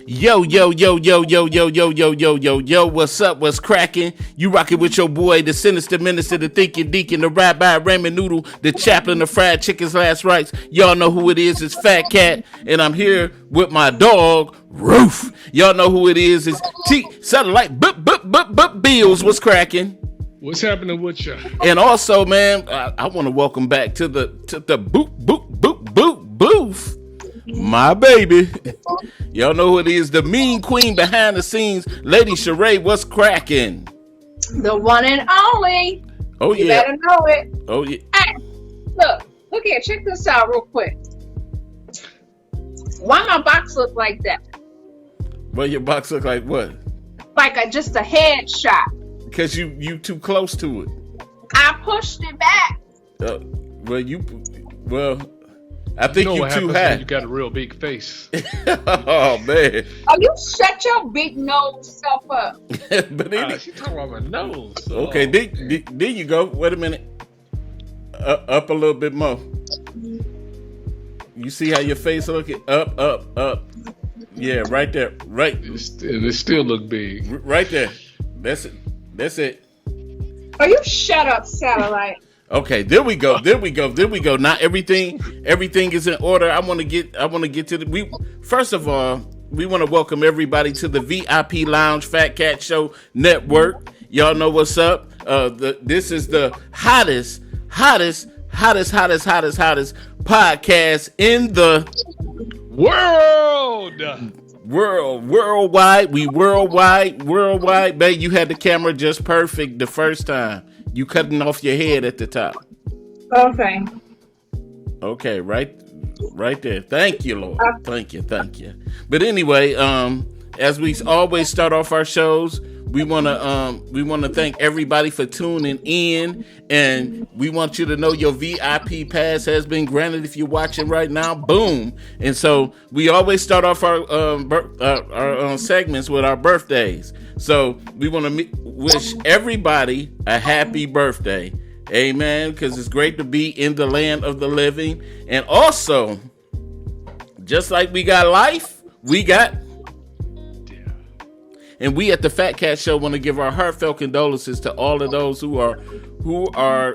Yo, yo, yo, yo, yo, yo, yo, yo, yo, yo, yo, what's up? What's cracking? You rocking with your boy, the sinister minister, the thinking deacon, the rabbi, ramen noodle, the chaplain, the fried chicken's last rites. Y'all know who it is. It's Fat Cat, and I'm here with my dog, Roof. Y'all know who it is. It's T Satellite Bills. What's cracking? What's happening with you? And also, man, I want to welcome back to the booth. My baby. Y'all know who it is. The mean queen behind the scenes, Lady Sheree. What's cracking? The one and only. Oh, you yeah. better know it. Oh, yeah. Hey, look here. Check this out real quick. Why my box look like that? Well, your box look like what? Like just a headshot. Because you too close to it. I pushed it back. I think you too high. You got a real big face. Oh man! Oh, you shut your big nose self up. But she talking about my nose. Okay, there you go. Wait a minute. Up a little bit more. You see how your face looking? Up. Yeah, right there. Right. It still look big. Right there. That's it. Oh, you shut up, Satellite. Okay, there we go. Now everything is in order. I want to get to the first of all, we want to welcome everybody to the VIP Lounge Fat Cat Show Network. Y'all know what's up. This is the hottest podcast in the worldwide. We worldwide. Babe, you had the camera just perfect the first time. You cutting off your head at the top. Okay, right there. Thank you, Lord. Thank you. But anyway, as we always start off our shows, we wanna thank everybody for tuning in, and we want you to know your VIP pass has been granted if you're watching right now. Boom! And so we always start off our segments with our birthdays. So we want to wish everybody a happy birthday, amen. Because it's great to be in the land of the living, and also, just like we got life, we got. And we at the Fat Cat Show want to give our heartfelt condolences to all of those who are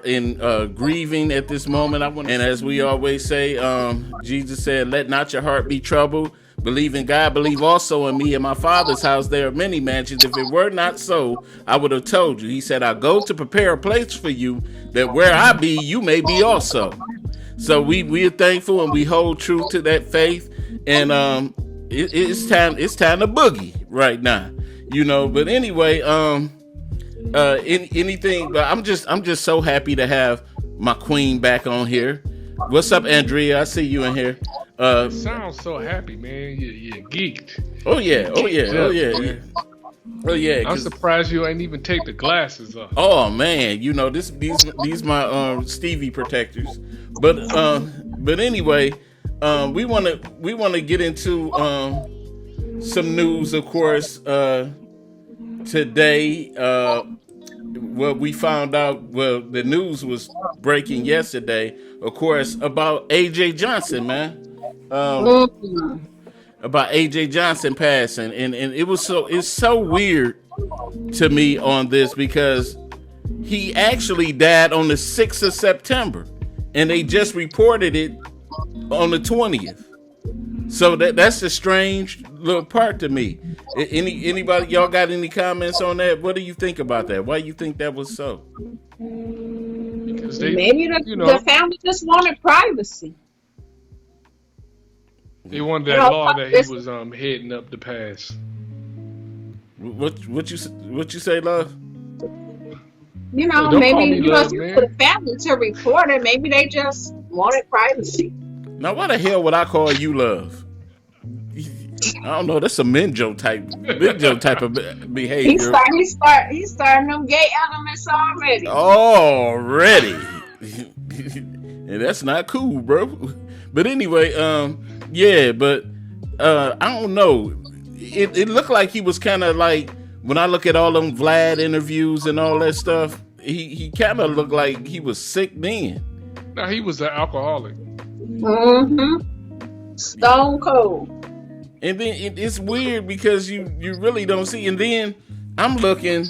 in grieving at this moment. And as we always say, Jesus said, "Let not your heart be troubled. Believe in God. Believe also in me. In my Father's house there are many mansions. If it were not so, I would have told you." He said, "I go to prepare a place for you, that where I be, you may be also." So we are thankful, and we hold true to that faith. And it's time to boogie right now. You know, but anyway, anything. But I'm just so happy to have my queen back on here. What's up, Andrea? I see you in here. Sounds so happy, man. You're geeked. Oh yeah. I'm surprised you ain't even take the glasses off. Oh man, you know these my Stevie protectors. But anyway, we wanna get into some news, of course. Today, we found out. Well, the news was breaking yesterday, of course, about AJ Johnson, man. About AJ Johnson passing, and it's so weird to me on this, because he actually died on the 6th of September, and they just reported it on the 20th. So that's the strange little part to me. Anybody, y'all got any comments on that? What do you think about that? Why do you think that was so? Because maybe the family just wanted privacy. They wanted that law that he was heading up to pass. What you say, love? You know, maybe for the family to report it. Maybe they just wanted privacy. Now, why the hell would I call you love? I don't know. That's a Minjo type of behavior. He's starting them gay elements already. And that's not cool, bro. But anyway, but I don't know. It looked like he was kind of like, when I look at all them Vlad interviews and all that stuff, he kind of looked like he was sick then. No, he was an alcoholic. Mm-hmm. Stone cold. And then it's weird because you really don't see. And then I'm looking,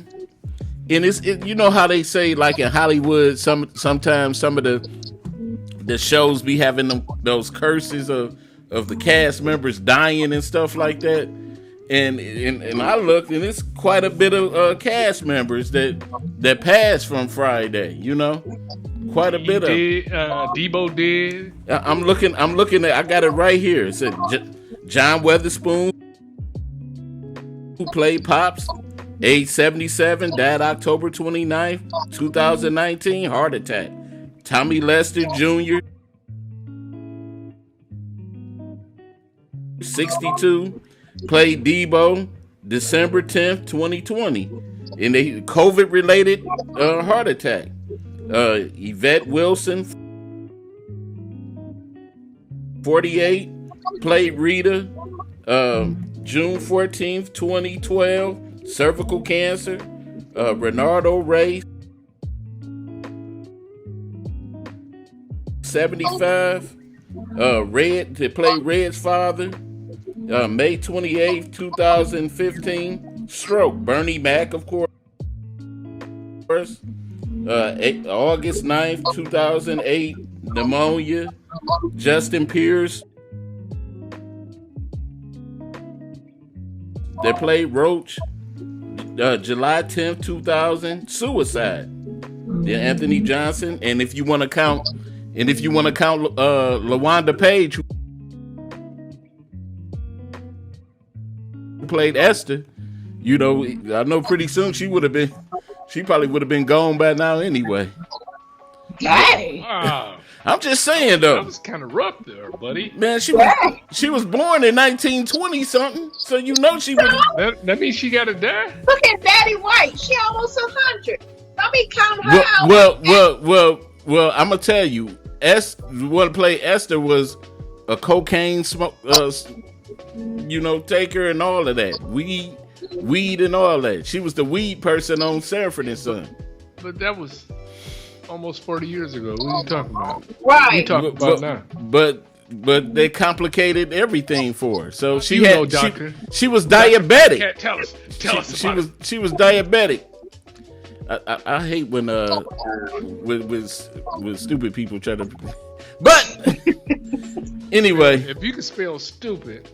and you know how they say, like in Hollywood, sometimes some of the shows be having those curses of the cast members dying and stuff like that. And I looked, and it's quite a bit of cast members that passed from Friday. You know, quite a bit of. Debo did. I'm looking at. I got it right here. It said John Weatherspoon, who played Pops, age 77, died October 29th, 2019, heart attack. Tommy Lester Jr., 62, played Debo, December 10th, 2020, in a COVID-related heart attack. Yvette Wilson, 48, played Rita, June 14th, 2012, cervical cancer. Renardo Ray, 75, Red, to play Red's father, May 28th, 2015, stroke. Bernie Mac, of course, August 9th, 2008, pneumonia. Justin Pierce, they played Roach, July 10th, 2000, suicide. Yeah, Anthony Johnson. And if you want to count LaWanda Page, who played Esther, you know, I know pretty soon she probably would have been gone by now anyway. Dang. Wow. I'm just saying though. That was kind of rough there, buddy. Man, she was born in 1920 something, so you know she was. That means she got to die. Look at Betty White. She almost 100. Let me count her out. Well. I'm gonna tell you, what played Esther was a cocaine smoke, taker and all of that, weed and all that. She was the weed person on Sanford and Son. But that was almost 40 years ago. What are you talking about? Right. What are you talking about now? But they complicated everything for her. So she she was diabetic. Okay, tell us she was diabetic. I hate when with stupid people try to. But anyway, if you can spell stupid,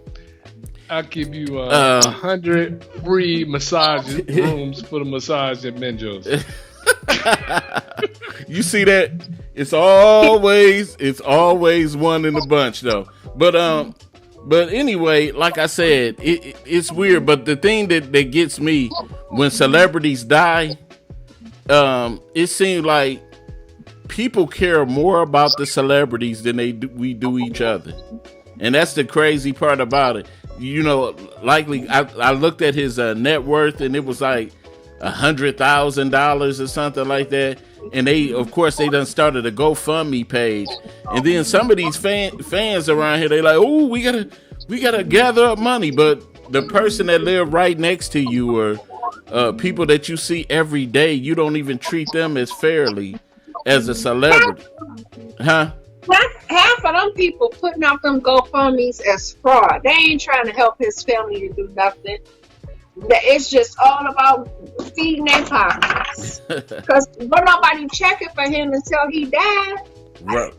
I'll give you 100 free massage rooms for the massage at Menjo's. You see that? It's always one in the bunch though. But anyway, like I said, it's weird. But the thing that gets me when celebrities die, it seems like people care more about the celebrities than we do each other, and that's the crazy part about it. You know, likely I looked at his net worth, and it was like $100,000 or something like that. And they done started a GoFundMe page, and then some of these fans around here, they like, oh, we gotta gather up money, but the person that live right next to you or people that you see every day, you don't even treat them as fairly as a celebrity, huh? Half of them people putting out them GoFundMes as fraud. They ain't trying to help his family to do nothing. It's just all about feeding their pockets. Because nobody checking for him until he died.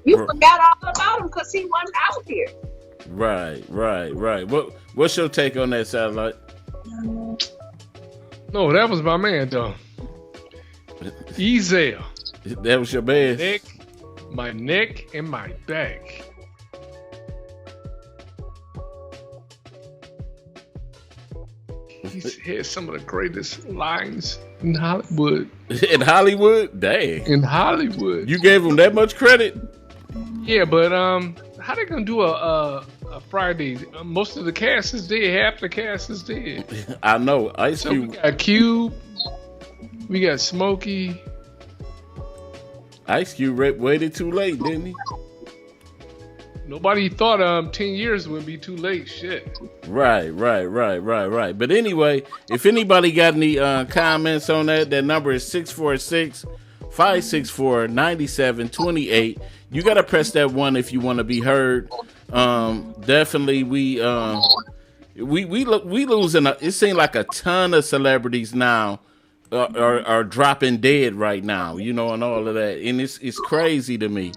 You forgot all about him because he wasn't out here. Right. What's your take on that, Satellite? No, that was my man, though. Ezel. That was your man. My neck and my back. He's had some of the greatest lines in Hollywood. In Hollywood? Dang. In Hollywood. You gave him that much credit? Yeah, but how they gonna do a Friday? Most of the cast is dead. Half the cast is dead. I know. Ice Cube. We got Cube. We got Smokey. Ice Cube waited too late, didn't he? Nobody thought 10 years would be too late. Shit. Right. But anyway, if anybody got any comments on that number is 646-564-9728. You gotta press that one if you want to be heard. Definitely, we we losing. It seems like a ton of celebrities now are dropping dead right now. You know, and all of that, and it's crazy to me.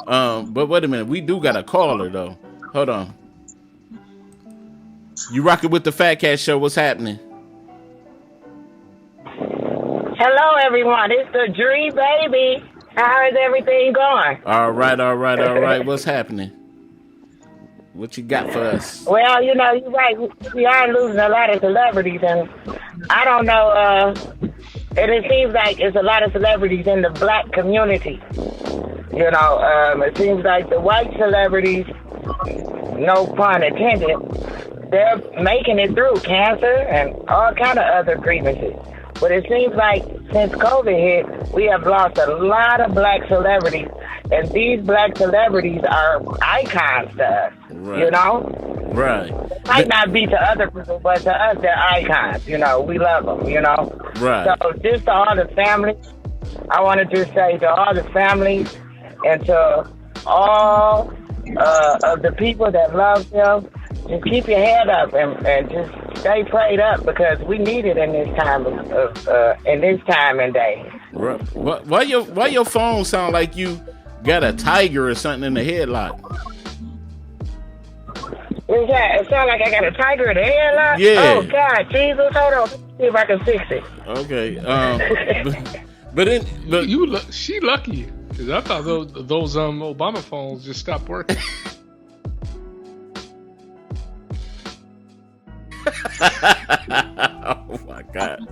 But wait a minute, we do got a caller though. Hold on. You rocking with the Fat Cat Show? What's happening? Hello, everyone. It's the Dream Baby. How is everything going? All right. What's happening? What you got for us? Well, you know, you're right. We are losing a lot of celebrities, and I don't know. And it seems like it's a lot of celebrities in the black community. You know, it seems like the white celebrities, no pun intended, they're making it through cancer and all kind of other grievances. But it seems like since COVID hit, we have lost a lot of black celebrities, and these black celebrities are icons to us. Right. You know, Right. might not be to other people, but to us, they're icons. You know, we love them. You know, Right. So just to all the families, I want to just say to all the families and to all of the people that love them, just keep your head up and just stay prayed up, because we need it in this time and day. Right. Why your phone sound like you got a tiger or something in the headlock? What's that? It sounds like I got a tiger in the headlock? Yeah. Oh, God, Jesus, hold on. See if I can fix it. Okay. But She lucky, because I thought those Obama phones just stopped working. oh my God,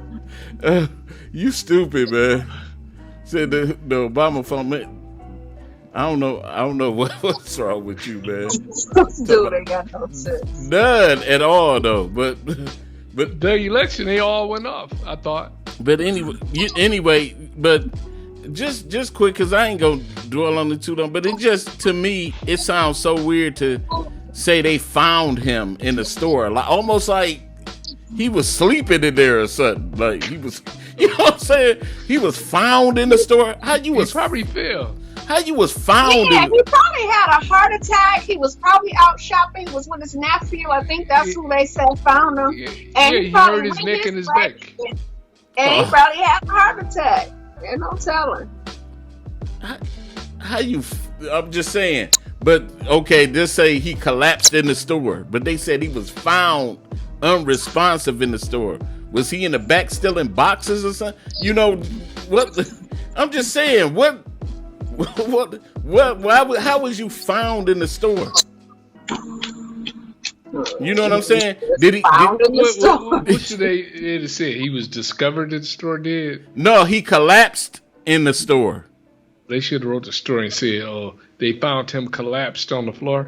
you stupid, man. Said the Obama phone, man. I don't know what's wrong with you, man. Dude, they got no sense. None at all, though. But The election, they all went off, I thought. But anyway, but just quick, because I ain't gonna dwell on it too long. But it just, to me, it sounds so weird to say they found him in the store, like almost like he was sleeping in there or something. Like he was, you know what I'm saying? He was found in the store. How you was probably fell. How you was found? Yeah, he probably had a heart attack. He was probably out shopping. Was with his nephew. I think that's who they said found him. And he hurt his neck and his back. And he probably had a heart attack. There's no telling. How you? I'm just saying. But okay, just say he collapsed in the store. But they said he was found unresponsive in the store. Was he in the back still in boxes or something? You know what? I'm just saying. What? How was you found in the store? You know what I'm saying? Did he? What should they have said? He was discovered in the store. Did? No, he collapsed in the store. They should have wrote the story and said, "Oh, they found him collapsed on the floor."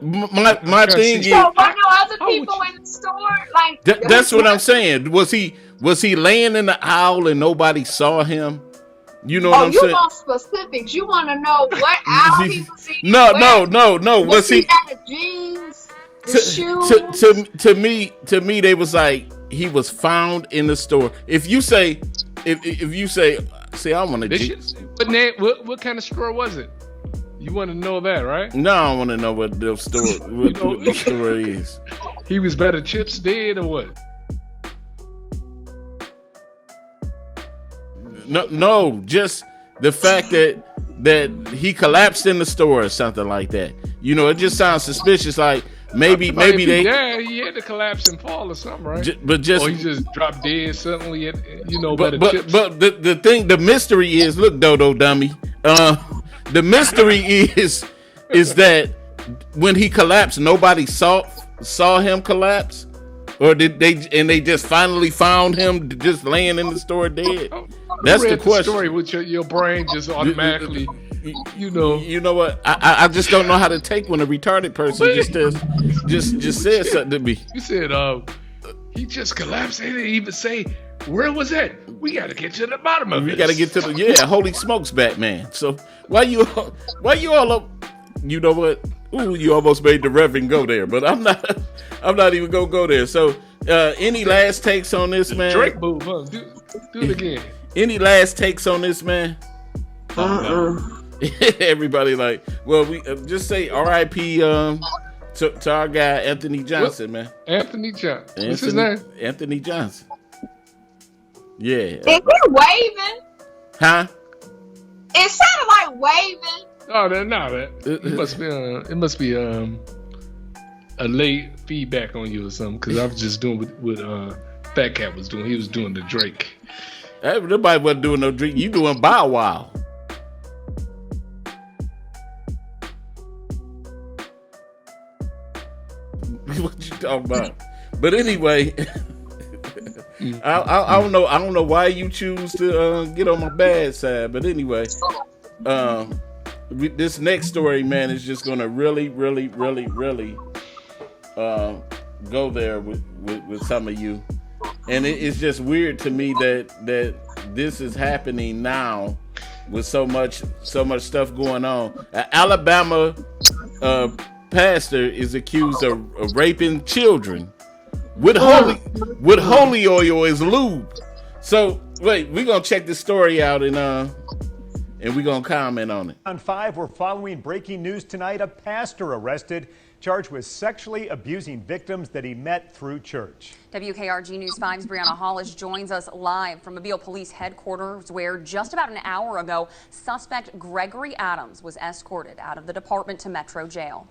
My thing is, so were no other people in the store? Like that's what I'm saying. Was he laying in the aisle and nobody saw him? You know what I'm saying? You want specifics. You want to know what aisle he was in. No. Was he had the jeans, the shoes? To me, they was like he was found in the store. If you say, I want to. What kind of store was it? You want to know that, right? No, I want to know what the store, what the store is. He was better chips dead or what? No, just the fact that he collapsed in the store or something like that. You know, it just sounds suspicious. Like maybe they. Yeah, he had to collapse and fall or something, right? Or he just dropped dead suddenly. But the thing, the mystery is, look, Dodo Dummy. The mystery is that when he collapsed, nobody saw him collapse, or did they just finally found him just laying in the store dead? That's the question. Story with your brain just automatically, You know what? I just don't know how to take when a retarded person just said something to me. You said he just collapsed. They didn't even say where was that. We got to get to the bottom of it. We got to get to the holy smokes, Batman. So why you all up? You know what? Ooh, you almost made the Reverend go there, but I'm not even gonna go there. So any last takes on this, man? Drake move, huh? Do it again. Any last takes on this, man? Everybody like, well, we just say R.I.P. To our guy Anthony Johnson, man. Anthony Johnson. What's his name? Anthony Johnson. Yeah. Is he waving? Huh? It sounded like waving. Oh, it must be a late feedback on you or something, because I was just doing what Fat Cat was doing. He was doing the Drake. Nobody wasn't doing no Drake. You doing Bow Wow. What you talking about? But anyway, I don't know. I don't know why you choose to get on my bad side. But anyway, this next story, man, is just gonna really go there with some of you, and it's just weird to me that this is happening now with so much stuff going on. An Alabama pastor is accused of raping children with holy oil as lube. So wait, we're gonna check this story out and we're gonna comment on it. On 5, we're following breaking news tonight. A pastor arrested, charged with sexually abusing victims that he met through church. WKRG News 5's Brianna Hollis joins us live from Mobile Police Headquarters, where just about an hour ago, suspect Gregory Adams was escorted out of the department to Metro Jail.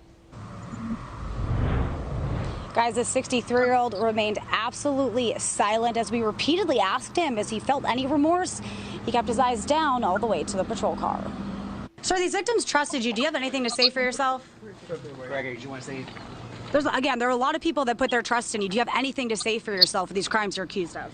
Guys, the 63-year-old remained absolutely silent as we repeatedly asked him if he felt any remorse. He kept his eyes down all the way to the patrol car. Sir, these victims trusted you. Do you have anything to say for yourself? Gregory, do you want to say? There are a lot of people that put their trust in you. Do you have anything to say for yourself for these crimes you're accused of?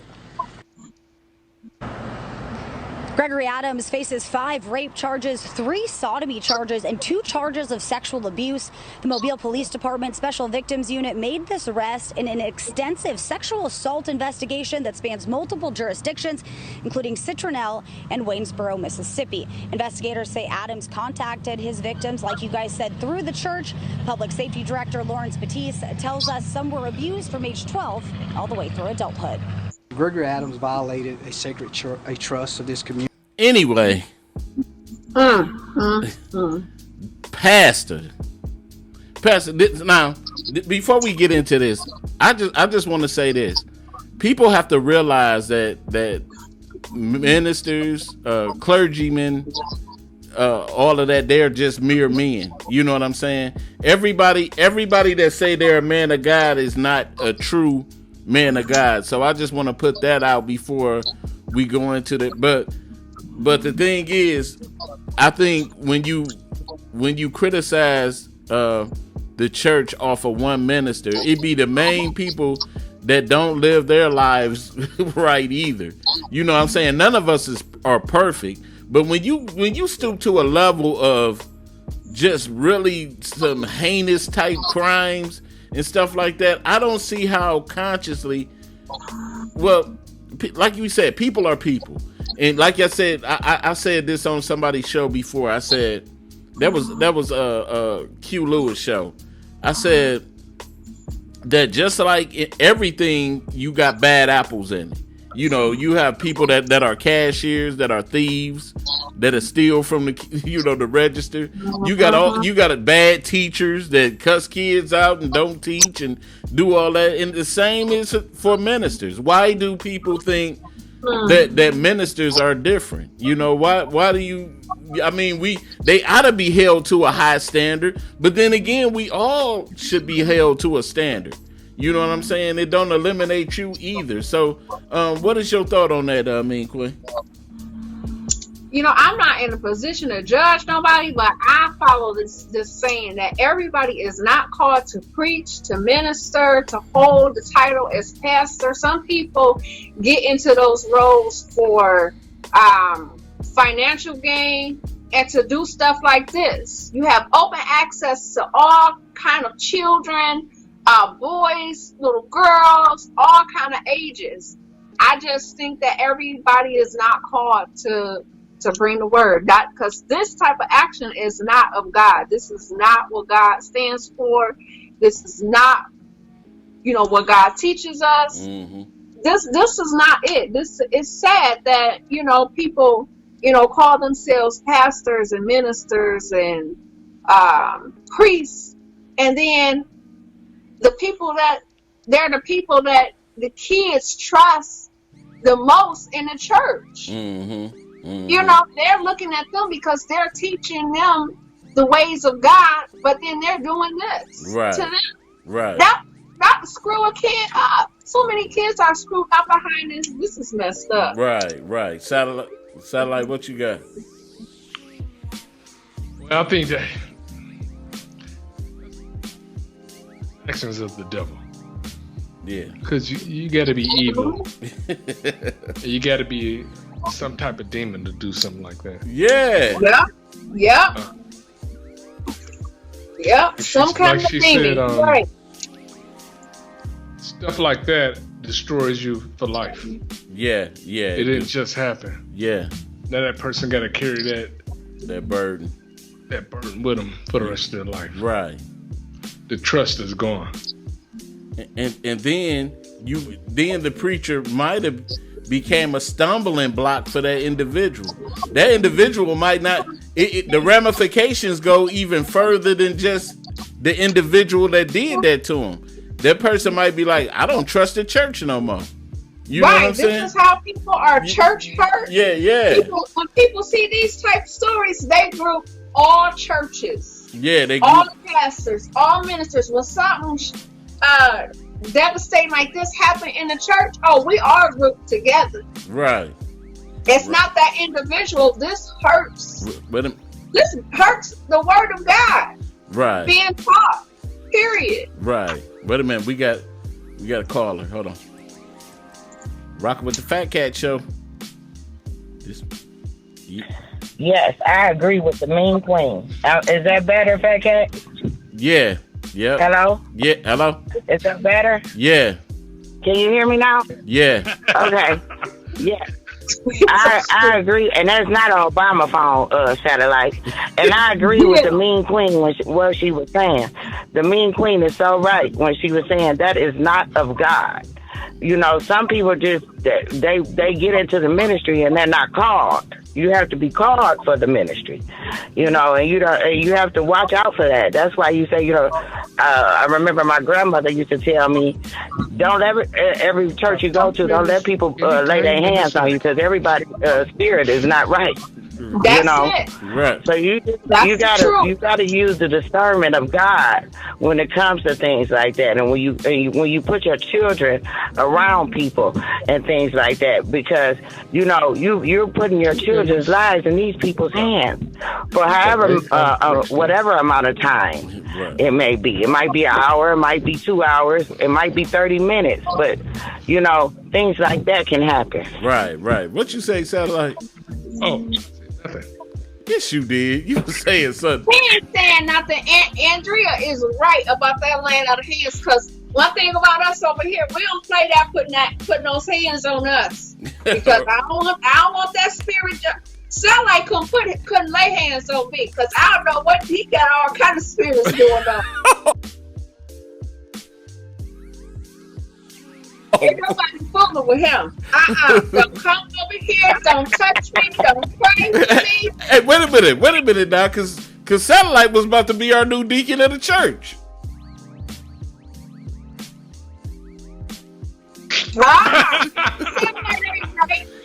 Gregory Adams faces 5 rape charges, 3 sodomy charges, and 2 charges of sexual abuse. The Mobile Police Department Special Victims Unit made this arrest in an extensive sexual assault investigation that spans multiple jurisdictions, including Citronelle and Waynesboro, Mississippi. Investigators say Adams contacted his victims, like you guys said, through the church. Public Safety Director Lawrence Batiste tells us some were abused from age 12 all the way through adulthood. Gregory Adams violated a sacred trust of this community. Anyway, Pastor. Now, before we get into this, I just want to say this: people have to realize that ministers, clergymen, all of that, they're just mere men. You know what I'm saying? Everybody that say they're a man of God is not a true man of God. So I just want to put that out before we go into the But the thing is, I think when you criticize the church off of one minister, it be the main people that don't live their lives right either. You know what I'm saying? None of us are perfect, but when you stoop to a level of just really some heinous type crimes and stuff like that, I don't see how consciously. Well, like you said, people are people. And like I said, I said this on somebody's show before. I said that was a Q Lewis show. I said that just like everything, you got bad apples in it. You know, you have people that are cashiers, that are thieves, that are steal from the register. You got bad teachers that cuss kids out and don't teach and do all that. And the same is for ministers. Why do people think that ministers are different? You know, why do you? I mean, they ought to be held to a high standard, but then again, we all should be held to a standard. You know what I'm saying? It don't eliminate you either. So, what is your thought on that, Quinn? You know, I'm not in a position to judge nobody, but I follow this saying that everybody is not called to preach, to minister, to hold the title as pastor. Some people get into those roles for financial gain and to do stuff like this. You have open access to all kind of children, boys, little girls, all kind of ages. I just think that everybody is not called to bring the word, not because this type of action is not of God. This is not what God stands for. This is not, what God teaches us. Mm-hmm. This is not it. This is sad that people call themselves pastors and ministers and priests, and then the people that the kids trust the most in the church. You know, they're looking at them because they're teaching them the ways of God, but then they're doing this to them. Right. Not to screw a kid up. So many kids are screwed up behind this. This is messed up. Right. Satellite, what you got? Well, I think that actions of the devil. Yeah. Because you got to be evil. You got to be some type of demon to do something like that. Yeah. Some kind of demon. Said, right. Stuff like that destroys you for life. Yeah. It didn't just happen. Yeah. Now that person got to carry that burden with them for the rest of their life. Right. The trust is gone. And then the preacher might have became a stumbling block for that individual. That individual might not. The ramifications go even further than just the individual that did that to him. That person might be like, I don't trust the church no more. You know what I'm saying? This is how people are church hurt. Yeah. When people see these type of stories, they group all churches. Yeah, all pastors, all ministers. When something devastating like this happen in the church, we are grouped together. Right. It's not that individual. This hurts. This hurts the word of God. Right. Being taught. Period. Right. Wait a minute. We got a caller. Hold on. Rocking with the Fat Cat Show. Yes, I agree with the Mean Queen. Is that better, Fat Cat? Yeah. Yep. Hello? Yeah. Hello? Is that better? Yeah. Can you hear me now? Yeah. Okay. Yeah. I agree, and that's not an Obama phone satellite. And I agree with the Mean Queen what she was saying. The Mean Queen is so right when she was saying that is not of God. You know, some people just they get into the ministry and they're not called. You have to be called for the ministry, you know, and you have to watch out for that. That's why you say, you know, I remember my grandmother used to tell me, don't every church you go to, don't let people lay their hands on you because everybody's spirit is not right. That's it. Right. So you gotta use the discernment of God when it comes to things like that, and when you put your children around people and things like that, because you know you're putting your children's lives in these people's hands for however whatever amount of time it may be. It might be an hour, it might be 2 hours, it might be 30 minutes, but you know things like that can happen. Right. What you say, Satellite? Oh. Nothing. Yes, you did. You were saying something. He ain't saying nothing. Andrea is right about that laying out of hands. Because one thing about us over here, we don't play that putting those hands on us. Because I don't want that spirit. Sound like couldn't lay hands on me. Because I don't know what he got all kind of spirits going on. Ain't nobody fooling with him. Don't come over here. Don't touch me. Don't pray with me. Hey, wait a minute now, because Satellite was about to be our new deacon of the church.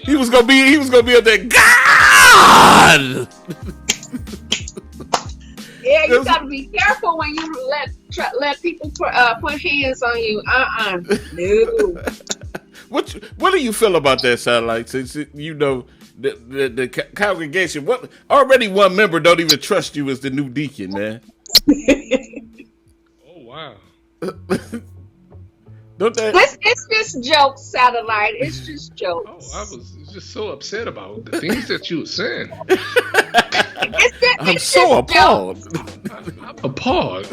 He was gonna be up there. God. Yeah, you gotta be careful when you let people put hands on you. No. What do you feel about that, Satellite? Since you know the congregation, what already one member don't even trust you as the new deacon, man. Oh wow. Don't that? It's just jokes, Satellite. It's just jokes. Oh, I was just so upset about the things that you were saying. I'm so appalled. I'm appalled.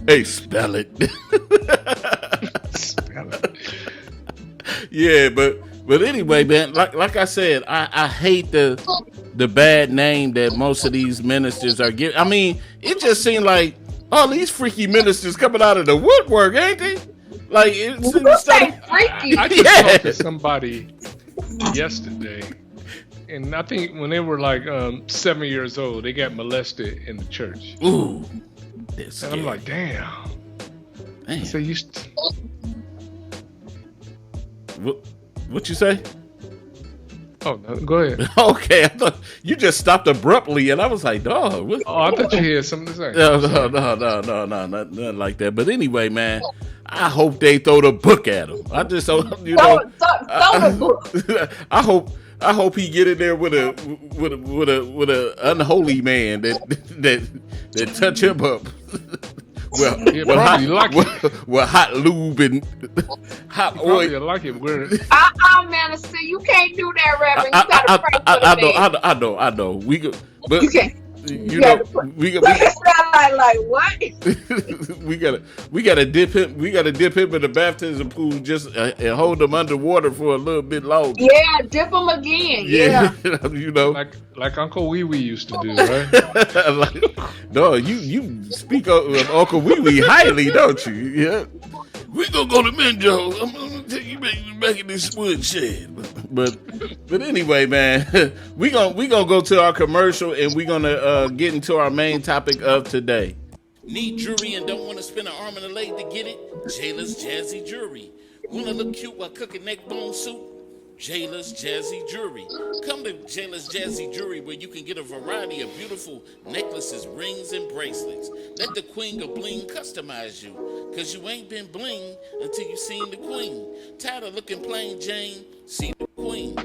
hey, spell it. Yeah, but anyway, man. Like I said, I hate the bad name that most of these ministers are giving. I mean, it just seemed like all these freaky ministers coming out of the woodwork, ain't they? Like it's freaky. I just talked to somebody yesterday. And I think when they were like 7 years old, they got molested in the church. Ooh, That's And scary. I'm like, damn. Man. So you. What you say? Oh, no, go ahead. Okay, I thought you just stopped abruptly, and I was like, dog. What? Oh, I thought you had something to say. No, nothing like that. But anyway, man, I hope they throw the book at him. I just, Throw the book. I hope he get in there with a unholy man that touch him up. Well, hot lube and hot oil. Like it where Minister, you can't do that, Reverend. You gotta pray for the man. I know. We go, but You can't. you know, we Look, it sound like what? we gotta dip him. We gotta dip him in the baptism pool just and hold him underwater for a little bit longer. Yeah, dip him again. Yeah. You know, like Uncle Wee Wee used to do, right? No, you speak of Uncle Wee Wee highly, don't you? Yeah. We gonna go to Minjo. I'm gonna take you back in this wood shed. But anyway, man, we gonna go to our commercial and we gonna get into our main topic of today. Need jewelry and don't want to spend an arm and a leg to get it? Jayla's Jazzy Jewelry. Wanna look cute while cooking neck bone soup? Jayla's Jazzy Jewelry. Come to Jayla's Jazzy Jewelry where you can get a variety of beautiful necklaces, rings, and bracelets. Let the queen of bling customize you, cause you ain't been bling until you seen the queen. Tired of looking plain Jane? See the queen.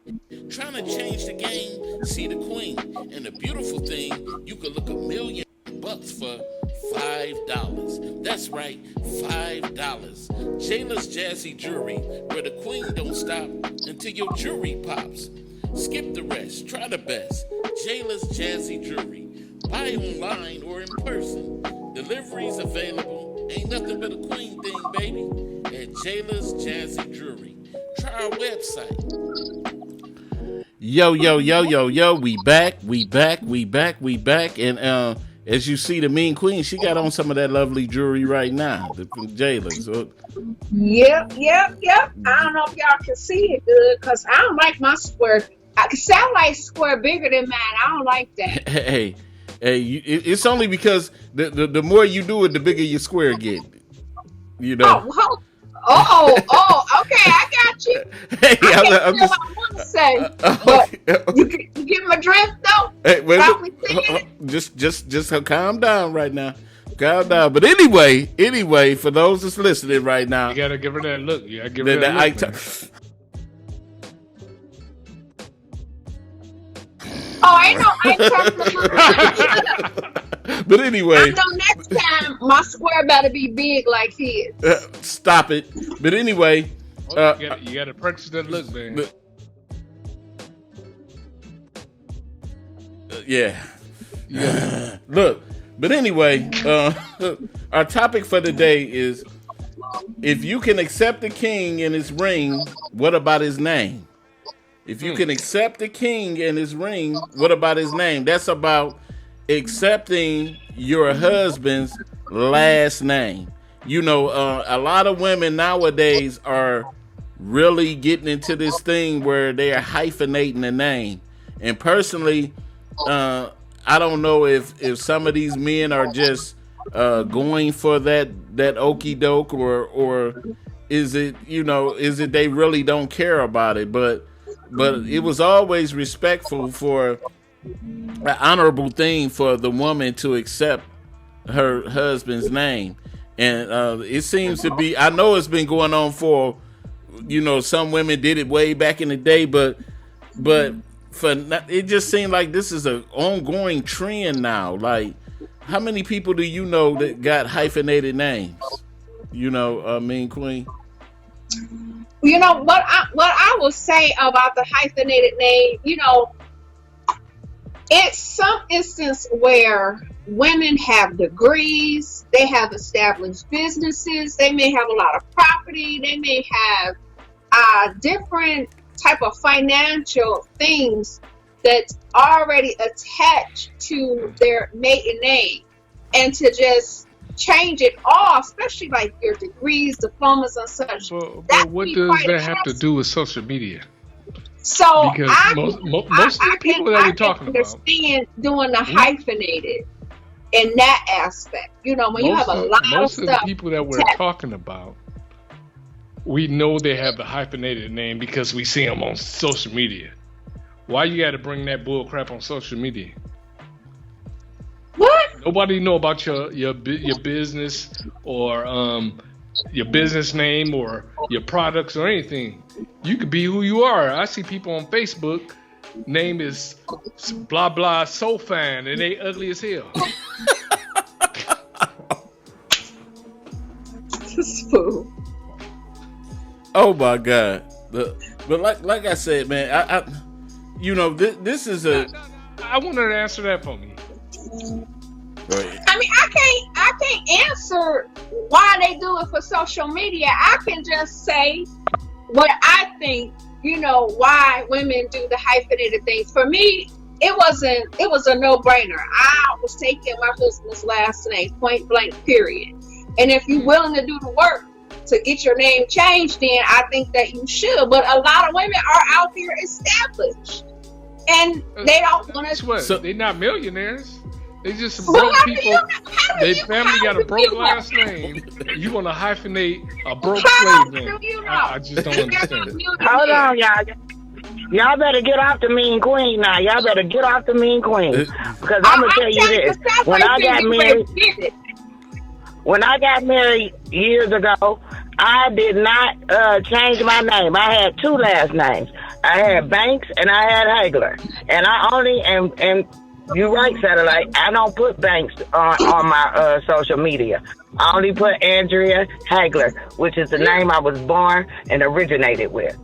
Trying to change the game? See the queen. And the beautiful thing, you could look $1 million for $5. That's right, $5. Jayla's Jazzy Jewelry, where the queen don't stop until your jewelry pops. Skip the rest, try the best. Jayla's Jazzy Jewelry. Buy online or in person. Deliveries available. Ain't nothing but a queen thing, baby. At Jayla's Jazzy Jewelry. Try our website. Yo, we back, and as you see, the mean queen, she got on some of that lovely jewelry right now, the Jayla. So, Yep. I don't know if y'all can see it good, cause I don't like my square. I can sound like square bigger than mine. I don't like that. Hey, it's only because the more you do it, the bigger your square get. You know. Okay, I got you. Hey, I'm just, what I want to say, but you get my drift though. Hey, just calm down right now. Calm down. But anyway, for those that's listening right now, you gotta give her that look. You gotta give her that look. I ain't talking. But anyway, I know next time my square better be big like his. Stop it. But anyway, you gotta purchase that look, man. Yeah. Look. But anyway, our topic for the day is: if you can accept the king and his ring, what about his name? If you can accept the king and his ring, what about his name? That's about accepting your husband's last name. You know, a lot of women nowadays are really getting into this thing where they are hyphenating the name. And personally, I don't know if some of these men are just going for that okie doke, or is it they really don't care about it? But it was always respectful for an honorable thing for the woman to accept her husband's name. And it seems to be, I know it's been going on for, some women did it way back in the day, but it just seemed like this is an ongoing trend now. Like, how many people do you know that got hyphenated names? Mean Queen? What I will say about the hyphenated name, it's some instance where women have degrees, they have established businesses, they may have a lot of property, they may have different type of financial things that's already attached to their maiden name, and to just change it off, especially like your degrees, diplomas, and such. But what does that have to do with social media? So because most of the people that we're talking about, understand doing the hyphenated. in that aspect. You know, when you have a lot of most of the stuff. people that we're talking about, we know they have the hyphenated name because we see them on social media. Why you got to bring that bull crap on social media? What? Nobody know about your business or your business name or your products or anything. You could be who you are. I see people on Facebook, name is blah blah so fine, and they ugly as hell. This fool. Oh my God! But like I said, man, I this is a. I want her to answer that for me. Right. I mean, I can't answer why they do it for social media. I can just say what I think, why women do the hyphenated things. For me, it was a no-brainer. I was taking my husband's last name, point blank, period. And if you're willing to do the work to get your name changed, then I think that you should. But a lot of women are out here established, and they don't want to. So they're not millionaires. They just some broke people. Their family got a broke last name. You want to hyphenate a broke slave name? I just don't understand it. Hold on, y'all. Y'all better get off the mean queen now. Y'all better get off the mean queen. Because I'm going to tell you this. When I got married years ago, I did not change my name. I had two last names. I had Banks and I had Hagler. And I only and you're right, Satellite. I don't put Banks on my social media. I only put Andrea Hagler, which is the name I was born and originated with.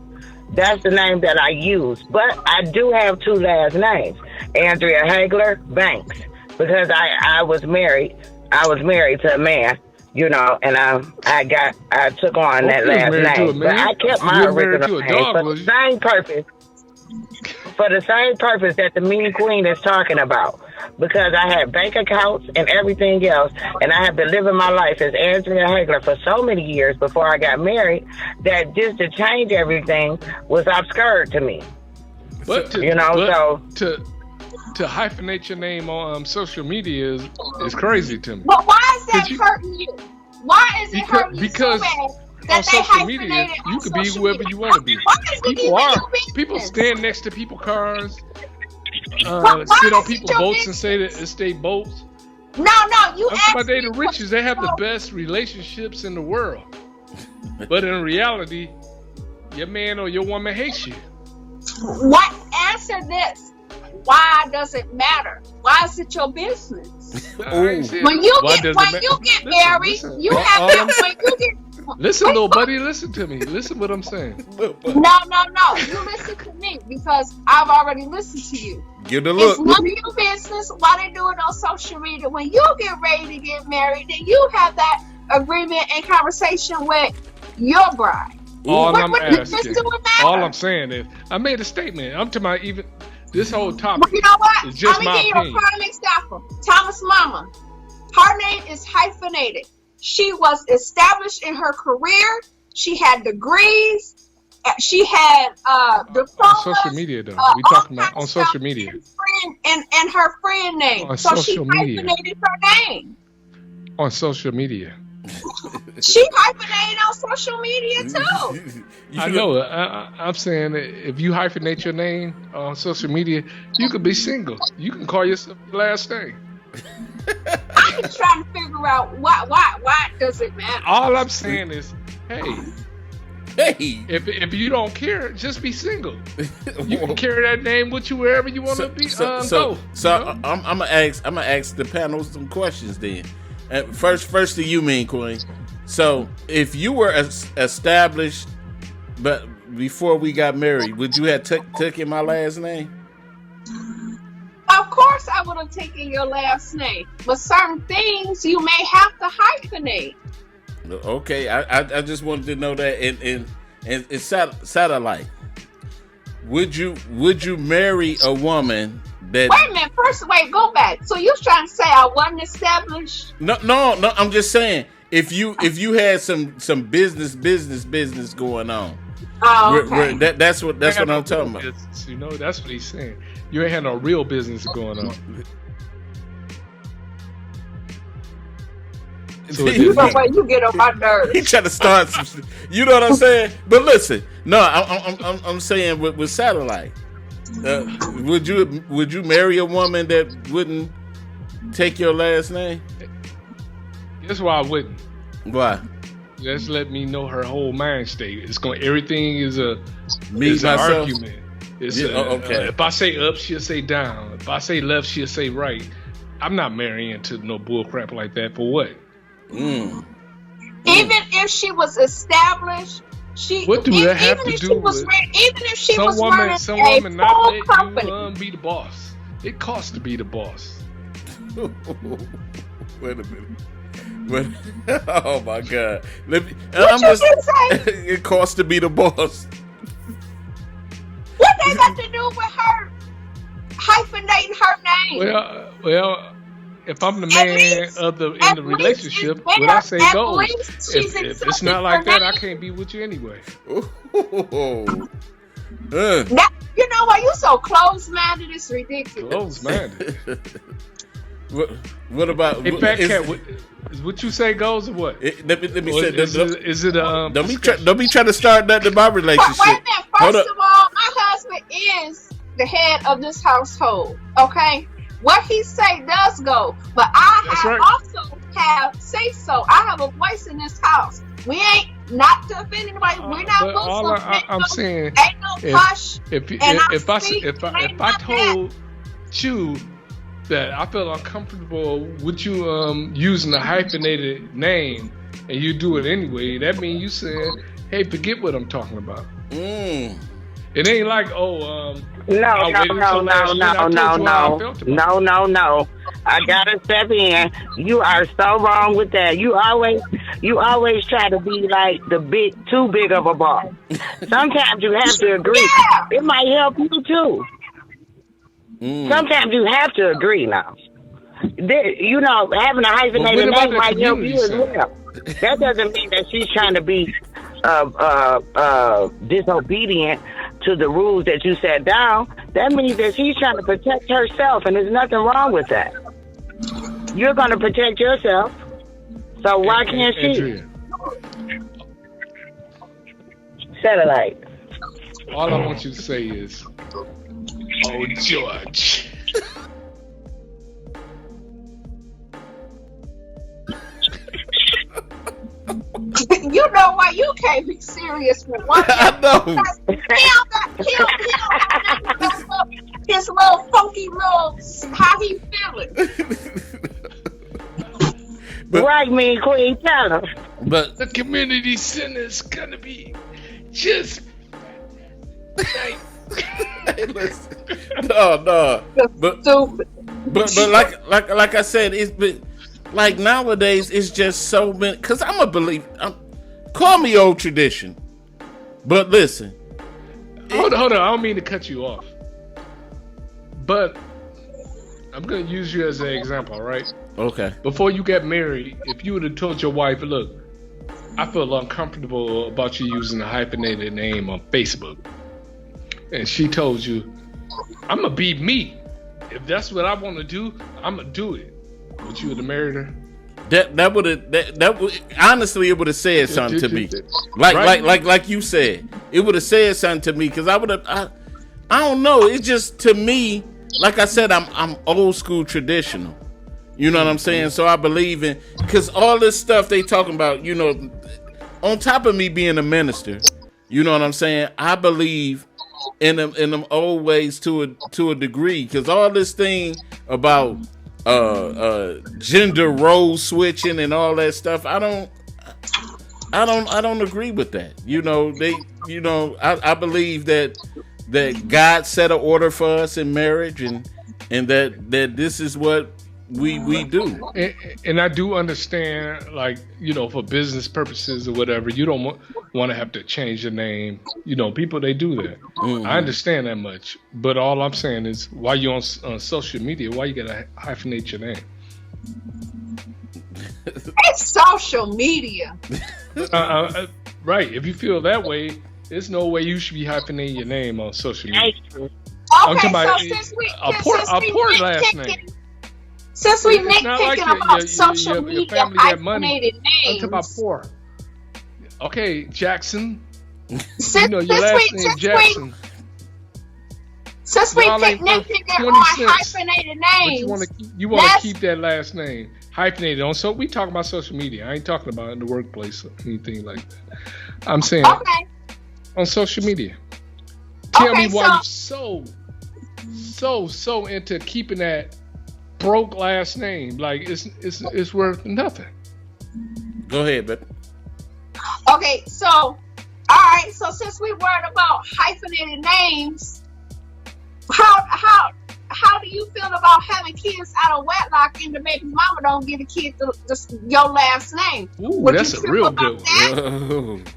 That's the name that I use. But I do have two last names, Andrea Hagler Banks, because I was married. I was married to a man, and I took on that last name. But I kept my original name for the same purpose. For the same purpose that the mean queen is talking about. Because I had bank accounts and everything else, and I have been living my life as Andrea Hagler for so many years before I got married that just to change everything was absurd to me. But to hyphenate your name on social media is crazy to me. But why is that hurting you? Why is it hurting you so bad? On social media, you could be whoever you want to be. People stand next to people's cars, sit on people's boats and say that it's their boats. No, you. I'm about the riches. They have the best relationships in the world, but in reality, your man or your woman hates you. What? Answer this. Why does it matter? Why is it your business? When you get married, you have to. Listen, little buddy, listen to me. Listen what I'm saying. No. You listen to me because I've already listened to you. Give the look. It's none of your business why they do it on social media. When you get ready to get married, then you have that agreement and conversation with your bride. All I'm saying is, I made a statement. I'm talking about even this whole topic. But you know what? It's just my opinion. Let me give you a prime example. Thomas' mama. Her name is hyphenated. She was established in her career. She had degrees. She had diplomas. On social media, though. We talking about on social media. And her friend name. On so social she media. hyphenated her name. On social media. She hyphenated on social media too. I know. I'm saying that if you hyphenate your name on social media, you could be single. You can call yourself your last name. I'm just trying to figure out why does it matter? All I'm saying is, hey, if you don't care, just be single. You can carry that name with you wherever you want to be. So I'm gonna ask the panel some questions then. First to you, mean queen. So if you were established, but before we got married, would you have taken my last name? Of course I would have taken your last name, but certain things you may have to hyphenate. Okay, I just wanted to know that. And it's Satellite. Would you marry a woman that? Wait a minute. Go back. So you trying to say I wasn't established? No. I'm just saying if you had some business going on. Oh, okay. That's what I'm talking about. That's what he's saying. You ain't had no real business going on. So it You didn't know matter. what? You get on my nerves. He trying to start some shit. You know what I'm saying? But listen, no, I'm saying with satellite. Would you marry a woman that wouldn't take your last name? That's why I wouldn't. Why? Just let me know her whole mind state. Everything is an myself? argument. It's okay. If I say up, she'll say down. If I say left, she'll say right. I'm not marrying into no bull crap like that. For what? Even if she was established, what do that have to do with? Even if she was some running woman a not full let company. you be the boss. It costs to be the boss. Wait a minute. Oh my God! What you say? It costs to be the boss. What they got to do with her hyphenating her name? Well, if I'm the man in the relationship, would I say go? If it's not like that, I can't be with you anyway. Now, you know why you so close-minded? It's ridiculous. Close-minded. What about? Hey, Fat Cat, is what you say goes or what? Let me say. Is it Don't be trying to start that in my relationship. But wait a minute. First of all, my husband is the head of this household. Okay, what he say does go. But I also have say so. I have a voice in this house. We ain't not to offend anybody. We're not Muslim. I'm saying, ain't no hush. If I told you that I feel uncomfortable with you using a hyphenated name and you do it anyway, that means you saying, hey, forget what I'm talking about. It ain't like, No. I gotta step in. You are so wrong with that. You always try to be like too big of a boss. Sometimes you have to agree. Yeah. It might help you too. Sometimes you have to agree now. Having a hyphenated name might help you as well. That doesn't mean that she's trying to be disobedient to the rules that you set down. That means that she's trying to protect herself, and there's nothing wrong with that. You're going to protect yourself, so why can't she? Satellite. All I want you to say is, oh, George. You know why you can't be serious with one. I know. His little funky little how he feeling. Right, me and Queen, tell him. But the community center's gonna be just like hey, listen. No. But like I said, it's been like nowadays it's just so many. Cause I'm a believer. Call me old tradition, but listen. Hold on. I don't mean to cut you off, but I'm gonna use you as an example, right? Okay. Before you get married, if you would have told your wife, "Look, I feel uncomfortable about you using a hyphenated name on Facebook," and she told you, "I'm gonna be me. If that's what I want to do, I'm gonna do it," would you have married her? That would honestly, it would have said something to me, like you said, it would have said something to me because I don't know. It's just to me, like I said, I'm old school traditional. You know what I'm saying? So I believe in because all this stuff they talking about, you know, on top of me being a minister, you know what I'm saying? I believe in them old ways to a degree because all this thing about gender role switching and all that stuff, I don't agree with that. I believe that God set an order for us in marriage and that this is what we do. And I do understand, like, you know, for business purposes or whatever, you don't want to have to change your name. You know, people, they do that. Mm-hmm. I understand that much. But all I'm saying is, while you're on social media, why you got to hyphenate your name? It's social media. Right. If you feel that way, there's no way you should be hyphenating your name on social media. Okay, so since we last name. Since we It's not like nitpicking about social your media family got money. hyphenated I'm talking about names. poor. Okay, Jackson. Since, You know your last name Jackson. Since we Y'all ain't worth nitpicking 20 on cents. hyphenated But names, you want to let's- keep that last name hyphenated on. So we talking about social media. I ain't talking about in the workplace or anything like that. I'm saying okay. on social media. Tell Okay, me why you so into keeping that broke last name. Like it's worth nothing. Go ahead, but Okay, so all right, so since we worried about hyphenated names, how do you feel about having kids out of wedlock and the baby mama don't get a kid your last name? Ooh, Would that's you a trip real about good that?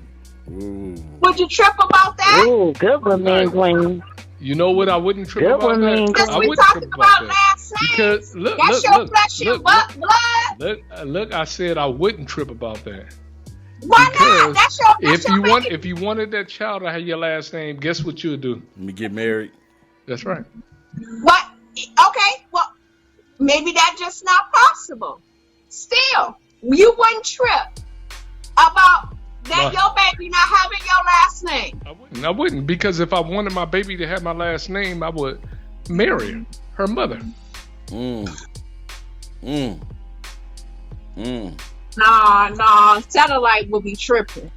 Ooh. Would you trip about that? Ooh, good one, Mean Queen. You know what? I wouldn't trip Good about one, man. that. Since I we wouldn't talking trip about about that last names, because look, that's your look, flesh and look, blood. look. I said I wouldn't trip about that. Why Because not? That's your if you wanted that child to have your last name, guess what you would do? Let me get married. That's right. What? Okay, well, maybe that's just not possible. Still, you wouldn't trip about that Why? your baby not having your last name. I wouldn't because if I wanted my baby to have my last name, I would marry her mother. No, satellite will be tripping.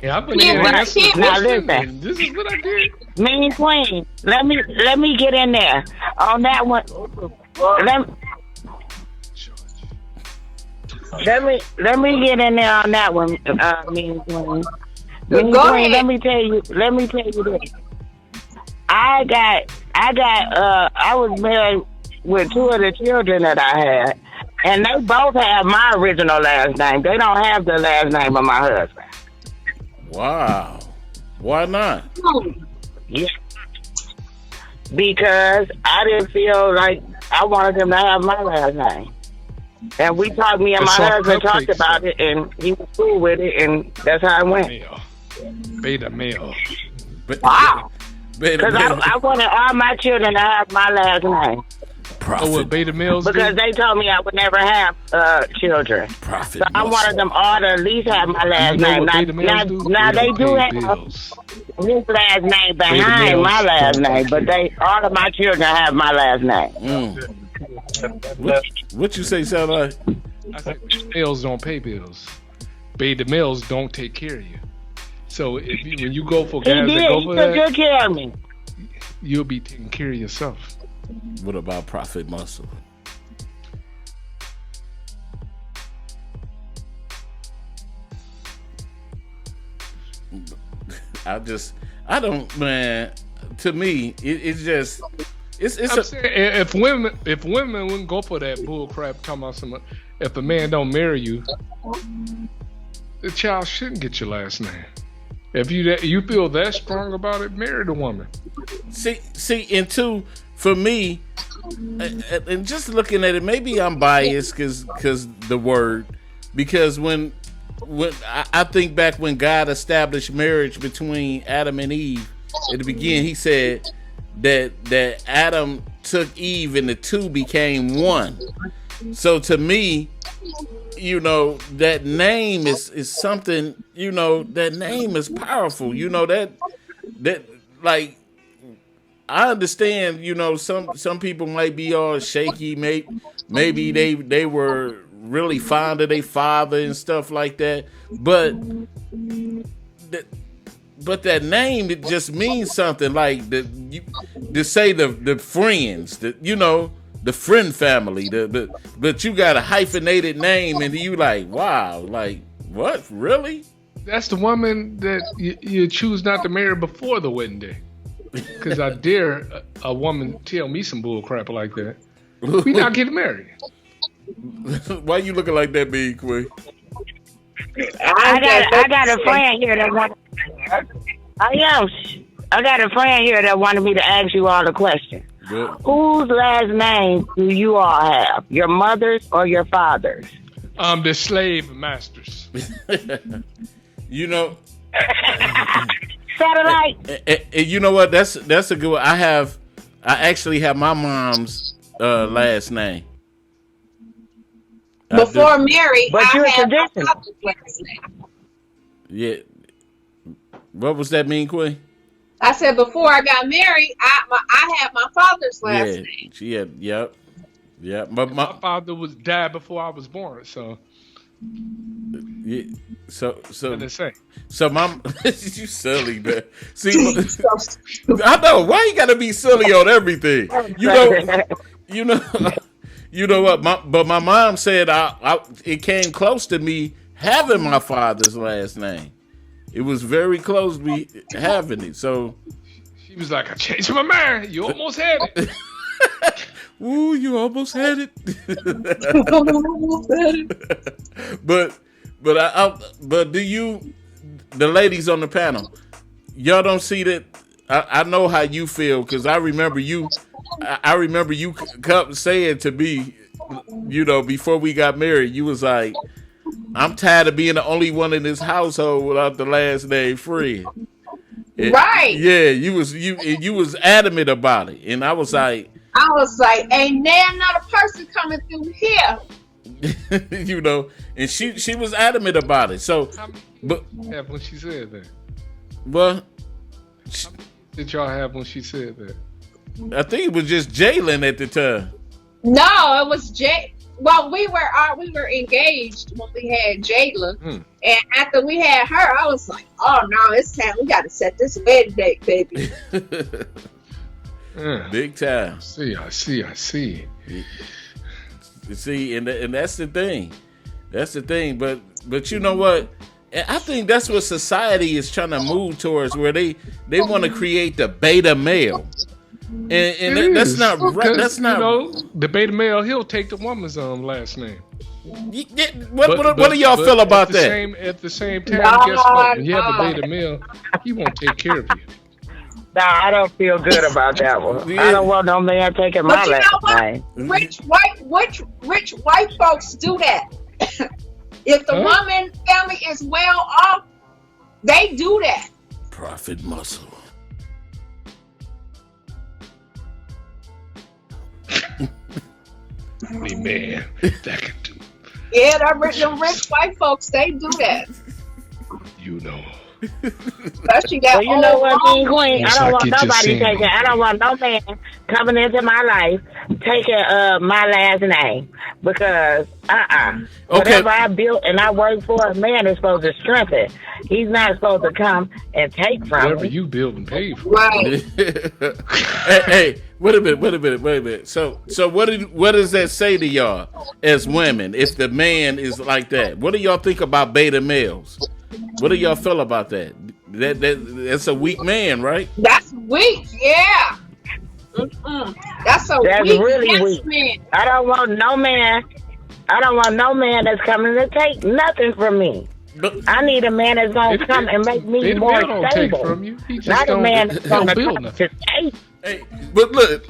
Yeah, I went Yeah, ahead and but answered the now question, listen. and this is what I did. Mean Queen, let me get in there on that one. Let me get in there on that one. Mean Queen. Mean Go Queen, ahead. let me tell you this. I was married with two of the children that I had, and they both have my original last name. They don't have the last name of my husband. Wow. Why not? Yeah. Because I didn't feel like I wanted them to have my last name. And me and my It's all husband talked cupcakes, about it, and he was cool with it, and that's how it went. Male. Beta male. Wow. Beta Because male. I wanted all my children to have my last name. Oh, what beta males Because do? they told me I would never have children. Profit So I wanted them all to at least have my last You know name. what beta males do? Now they don't do pay have bills. his last name Beta behind my males last don't name, pay but all of my children have my last name. What you say, Satellite? I said males don't pay bills. Beta males don't take care of you. So when you go for He guys did. that go He for took that, good care of me. you'll be taking care of yourself. What about Profit Muscle? I don't, man. To me, it's just, I'm saying if women wouldn't go for that bull crap talking about some, if a man don't marry you, the child shouldn't get your last name. If you feel that strong about it, marry the woman. See, and two, for me, and just looking at it, maybe I'm biased because the word, because when I think back when God established marriage between Adam and Eve at the beginning, He said that Adam took Eve and the two became one. So to me, you know, that name is something, you know, that name is powerful. You know, that like, I understand, you know, some people might be all shaky, maybe they were really fond of their father and stuff like that, but that name, it just means something. Like to say the friends, you know, the friend family, but you got a hyphenated name and you like, wow, like what, really? That's the woman that you choose not to marry before the wedding day. Because I dare a woman tell me some bull crap like that. We not getting married. Why you looking like that, Big Queen? I got a friend here that wanted. I got a friend here that wanted me to ask you all a question. Good. Whose last name do you all have? Your mother's or your father's? The slave masters. You know. Satellite. And you know what? That's a good one. I actually have my mom's last name. Before Mary, But you're I a had my tradition. father's last name. Yeah. What was that mean, Queen? I said before I got married, I had my father's last Yeah. name. She had. Yep. Yep. But My father died before I was born, so yeah, so what they say. So mom, you silly man. See, I know why you gotta be silly on everything. You know what? But my mom said it came close to me having my father's last name. It was very close to me having it. So She was like, I changed my mind. You almost had it. ooh, you almost had it. but do you, the ladies on the panel, y'all don't see that? I know how you feel because I remember you come saying to me, before we got married, you was like, I'm tired of being the only one in this household without the last name Fred. Right. Yeah, you was adamant about it, and I was like, ain't there another person coming through here? and she was adamant about it. So, but Have when she said that. well, Did y'all have when she said that? I think it was just Jalen at the time. No, it was Jay. Well, we were engaged when we had Jayla, and after we had her, I was like, "Oh no, it's time. We got to set this wedding date, baby." Big time. I see. You see, and that's the thing. That's the thing. But you know what? I think that's what society is trying to move towards, where they want to create the beta male. And that's not right. That's not. The beta male. He'll take the woman's last name. What do y'all feel about that? At the same time, guess what? When you have a beta male, he won't take care of you. Nah, I don't feel good about that one. I don't want no man taking my But you know last what? name. Rich white folks do that. If the woman family is well off, they do that. Profit muscle. Any man that can do. Yeah, them rich white folks, they do that. You know. Especially that Well, you know what, old King Queen? Yes, I don't I want get you nobody saying. taking. I don't want no man coming into my life taking my last name because whatever I built and I worked for, a man is supposed to strengthen. He's not supposed to come and take from Whatever me. you build and pay for. Right. hey, wait a minute. So what does that say to y'all as women if the man is like that? What do y'all think about beta males? What do y'all feel about that? That's a weak man, right? That's weak, yeah. That's weak, really yes, weak. man. I don't want no man. I don't want no man that's coming to take nothing from me. But, I need a man that's gonna come and make me Beta more male don't take stable. from you. He just Not a don't, man that's don't gonna build come nothing. to take. hey, but look,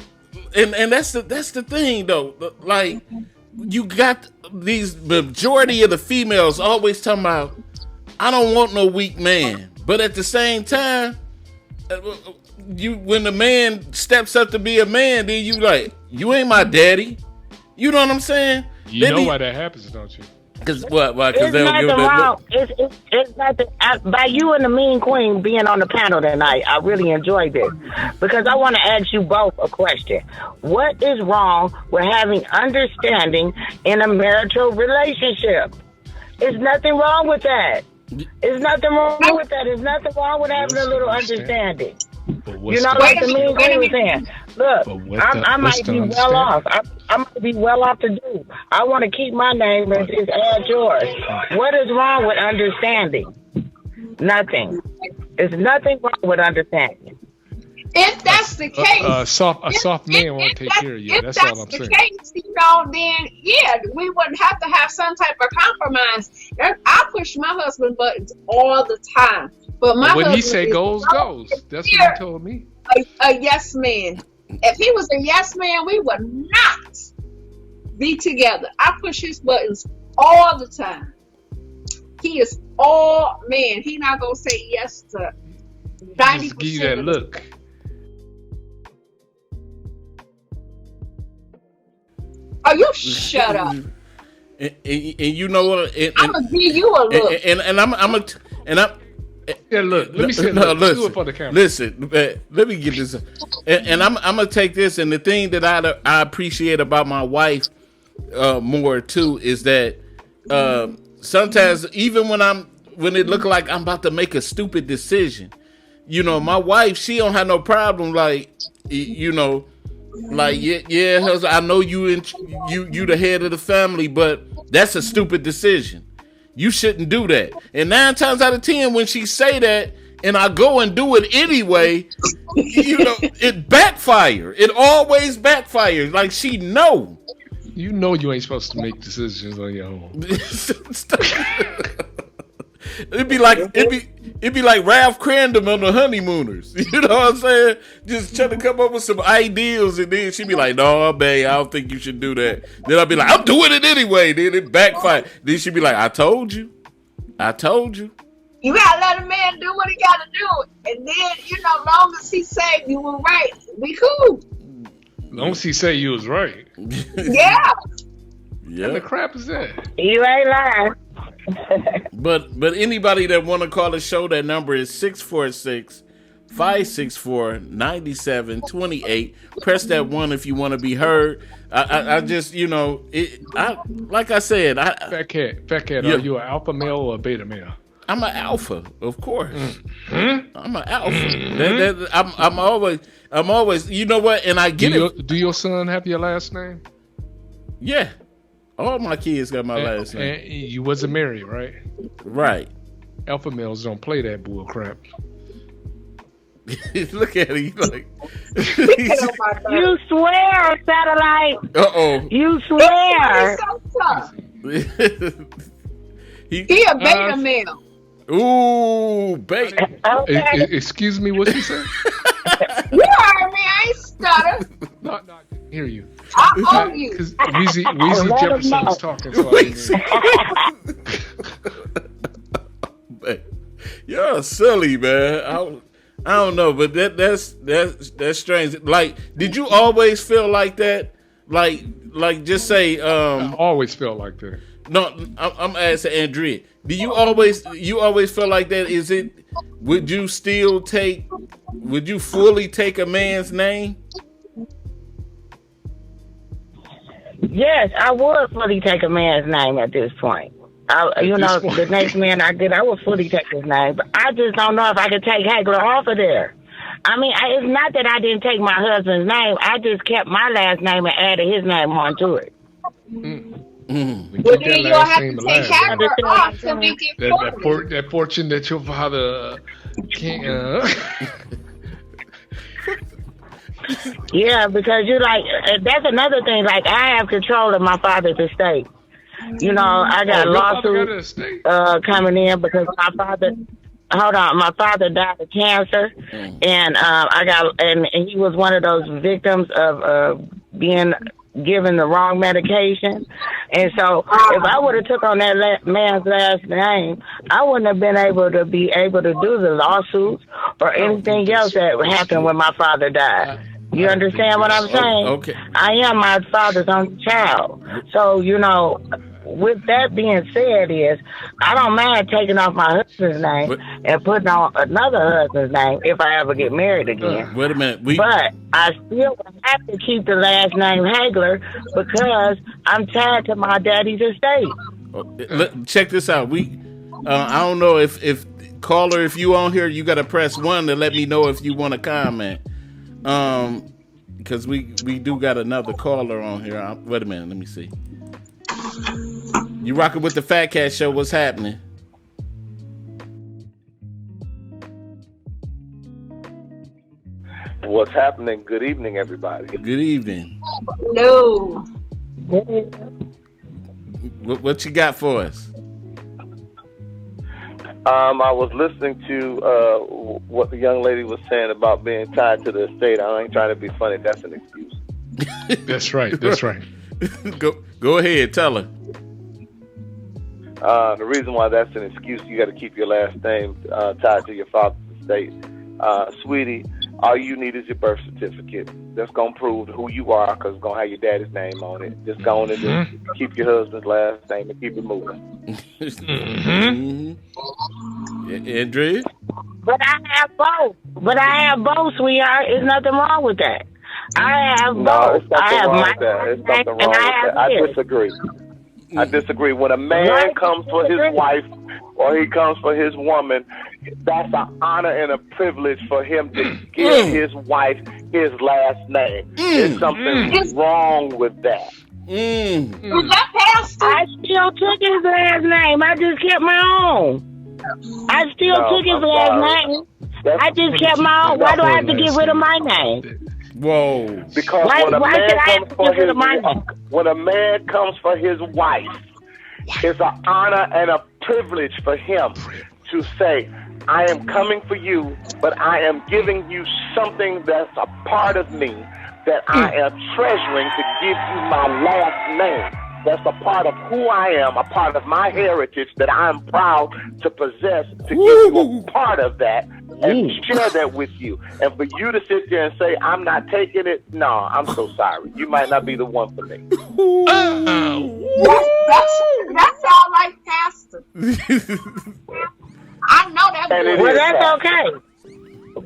and that's the thing though. Like you got these majority of the females always talking about, I don't want no weak man, but at the same time, when the man steps up to be a man, then you like, you ain't my daddy. You know what I'm saying? You know why that happens, don't you? Because what? It's nothing wrong. It's nothing. By you and the Mean Queen being on the panel tonight, I really enjoyed this because I want to ask you both a question. What is wrong with having understanding in a marital relationship? There's nothing wrong with that. There's nothing wrong with that. There's nothing wrong with having a little understanding. You know what the Mean Queen was saying? Look, I might be well off. I might be well off to do. I want to keep my name and just add yours. What is wrong with understanding? Nothing. There's nothing wrong with understanding. If that's the case, A soft man won't take care of you. That's all I'm saying. If that's the case, then yeah, we wouldn't have to have some type of compromise. I push my husband buttons all the time, but my When husband he say is goes, so goes. That's what he told me. a yes man. If he was a yes man, we would not be together. I push his buttons all the time. He is all man. He not gonna say yes to 90%. Just give you that look. Oh, you shut up. And you know what? I'm gonna give you a look. And I'm Yeah, look. Let me say do it for the camera. Listen, let me get this. And I'm gonna take this. And the thing that I appreciate about my wife more too is that sometimes even when it look like I'm about to make a stupid decision, you know, my wife, she don't have no problem. Like, you know, like yeah, I know you the head of the family, but that's a stupid decision. You shouldn't do that. And 9 times out of 10, when she say that, and I go and do it anyway, you know, it backfire. It always backfires. Like she know. You know you ain't supposed to make decisions on your own. It'd be like Ralph Crandom on the Honeymooners. You know what I'm saying? Just trying to come up with some ideals, and then she'd be like, "No, babe, I don't think you should do that." Then I'd be like, "I'm doing it anyway." Then it backfire. Then she'd be like, "I told you." You gotta let a man do what he gotta do, and then long as he say you were right, we cool. Long as he say you was right. Yeah. What the crap is that? You ain't lying. But anybody that want to call the show, that number is 646-564-9728. Press that 1 if you want to be heard. I just, like I said, Fat cat, Yeah. Are you an alpha male or a beta male? I'm an alpha, of course. I'm an alpha. I'm always, you know what? And I get it. Do your son have your last name? Yeah. All my kids got my last name. And you wasn't married, right? Right. Alpha males don't play that bull crap. Look at him, like. You swear, Satellite. Uh-oh. You swear. He a beta male. Ooh, beta. Okay. Excuse me, what you said? You heard me. I ain't stutter. No, I didn't hear you. I owe you. Because Weezy Jefferson was talking, so I didn't hear you. You're silly, man. I don't know, but that's strange. Like, did you always feel like that? Like just say. I always felt like that. No, I'm asking Andrea. Do you always feel like that? Is it? Would you fully take a man's name? Yes, I would fully take a man's name at this point. The next man I get, I would fully take his name. But I just don't know if I could take Hagler off of there. I mean, it's not that I didn't take my husband's name. I just kept my last name and added his name onto it. Well, then you'll have to take Hagler off to make it that fortune that your father can't. Yeah, because that's another thing. Like, I have control of my father's estate. I got lawsuits coming in because my father died of cancer, and and he was one of those victims of being given the wrong medication. And so if I would have took on that man's last name, I wouldn't have been able to do the lawsuits or anything else that happened when my father died. You understand what I'm saying? Okay. I am my father's only child. So, with that being said, I don't mind taking off my husband's name and putting on another husband's name if I ever get married again. Wait a minute. But I still have to keep the last name Hagler because I'm tied to my daddy's estate. Check this out. I don't know if caller, if you on here, you got to press 1 to let me know if you want to comment. Because we do got another caller on here. Wait a minute, let me see. You rocking with the Fat Cat Show? What's happening? What's happening? Good evening, everybody. Good evening. No. What you got for us? I was listening to what the young lady was saying about being tied to the estate. I ain't trying to be funny. That's an excuse. That's right. That's right. Go ahead. Tell her. The reason why that's an excuse, you got to keep your last name tied to your father's estate. Sweetie, All you need is your birth certificate. That's going to prove who you are, because it's going to have your daddy's name on it. Just go on and just keep your husband's last name and keep it moving. Andrea? But I have both, sweetheart. There's nothing wrong with that. I have both. No, it's I have wrong my with that. There's nothing wrong and with I have that. I his. disagree. I disagree. When a man comes for his wife or he comes for his woman, that's an honor and a privilege for him to give his wife his last name. There's something wrong with that. I still took his last name. I just kept my own. I still took his last name. I just kept my own. Why do I have to get rid of my name? Whoa. Because when a man comes for his wife, it's an honor and a privilege for him to say, I am coming for you, but I am giving you something that's a part of me that I am treasuring to give you my last name. That's a part of who I am, a part of my heritage that I'm proud to possess, to give you a part of that and share that with you. And for you to sit there and say, I'm not taking it, no, I'm so sorry. You might not be the one for me. That's all right, Pastor. I know that. Well, that's okay.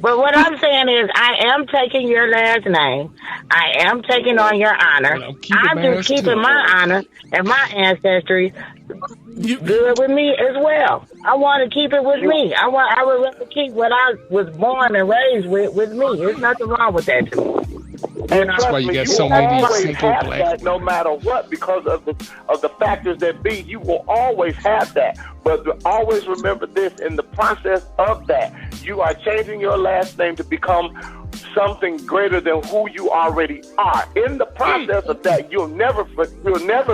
But what I'm saying is, I am taking your last name. I am taking on your honor. I'm just keeping my honor and my ancestry good with me as well. I want to keep it with me. I would rather keep what I was born and raised with me. There's nothing wrong with that too. And that's why you got so many single black. No matter what, because of the factors that be, you will always have that. But always remember this: in the process of that, you are changing your last name to become something greater than who you already are. In the process of that, you'll never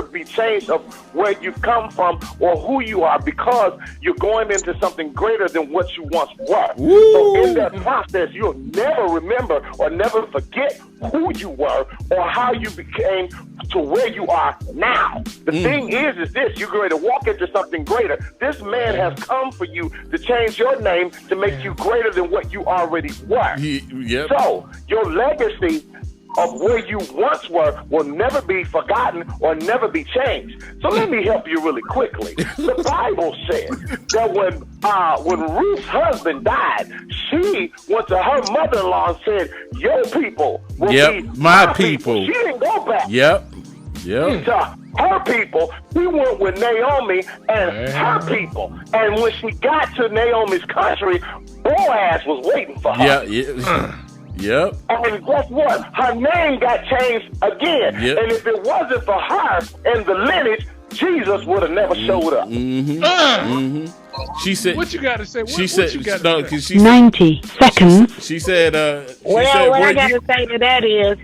be changed of where you've come from or who you are, because you're going into something greater than what you once were. So in that process, you'll never remember or never forget who you were or how you became to where you are now. The thing is this: you're going to walk into something greater. This man has come for you to change your name to make you greater than what you already were. Yep. So your legacy of where you once were will never be forgotten or never be changed. So let me help you really quickly. The Bible says that when Ruth's husband died, she went to her mother-in-law and said, your people will be my people. She didn't go back. Yep. To her people. She went with Naomi and her people. And when she got to Naomi's country, Boaz was waiting for her. Yep. And guess what? Her name got changed again. Yep. And if it wasn't for her and the lineage, Jesus would have never showed up. She said, "What you got to say?" She said, no, because she 90 seconds. She said, what I got to say to that is,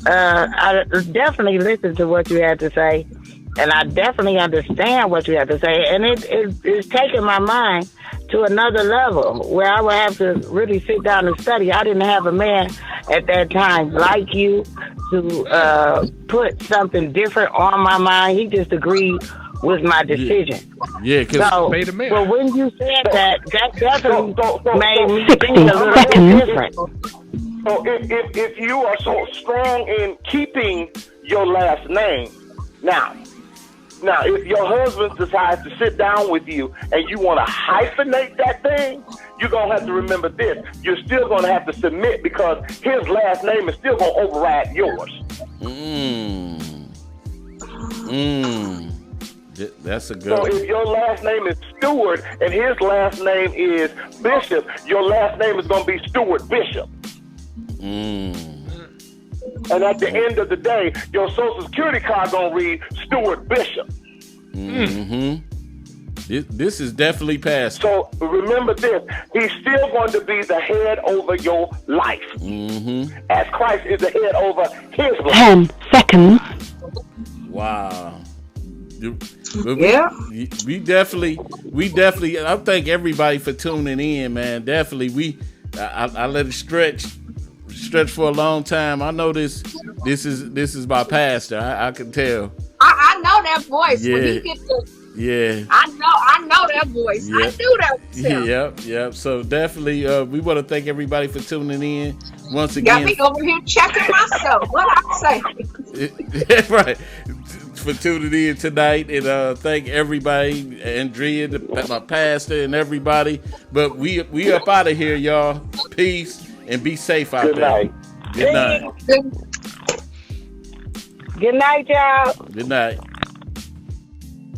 I definitely listened to what you had to say, and I definitely understand what you have to say, and it's taken my mind to another level where I would have to really sit down and study. I didn't have a man at that time like you to put something different on my mind. He just agreed with my decision. Yeah, so, made a man. But when you said that definitely made me think a little bit different. So if you are so strong in keeping your last name, now, if your husband decides to sit down with you and you want to hyphenate that thing, you're going to have to remember this. You're still going to have to submit, because his last name is still going to override yours. That's a good So if your last name is Stewart and his last name is Bishop, your last name is going to be Stewart Bishop. And at the end of the day, your social security card gonna read Stewart Bishop. This is definitely past. So remember this: he's still going to be the head over your life, as Christ is the head over his life. 10 seconds. Wow. We definitely. I thank everybody for tuning in, man. Definitely, I let it stretch for a long time. I know this is my pastor. I can tell. I know that voice when he gets to Yeah. I know that voice. Yep. I knew that was him. Yep. So definitely, we want to thank everybody for tuning in once Got again. me over here checking myself. What I say? Right. For tuning in tonight, and thank everybody, Andrea, my pastor, and everybody. But we up out of here, y'all. Peace and be safe out there. Good night. Good night, y'all. Good night.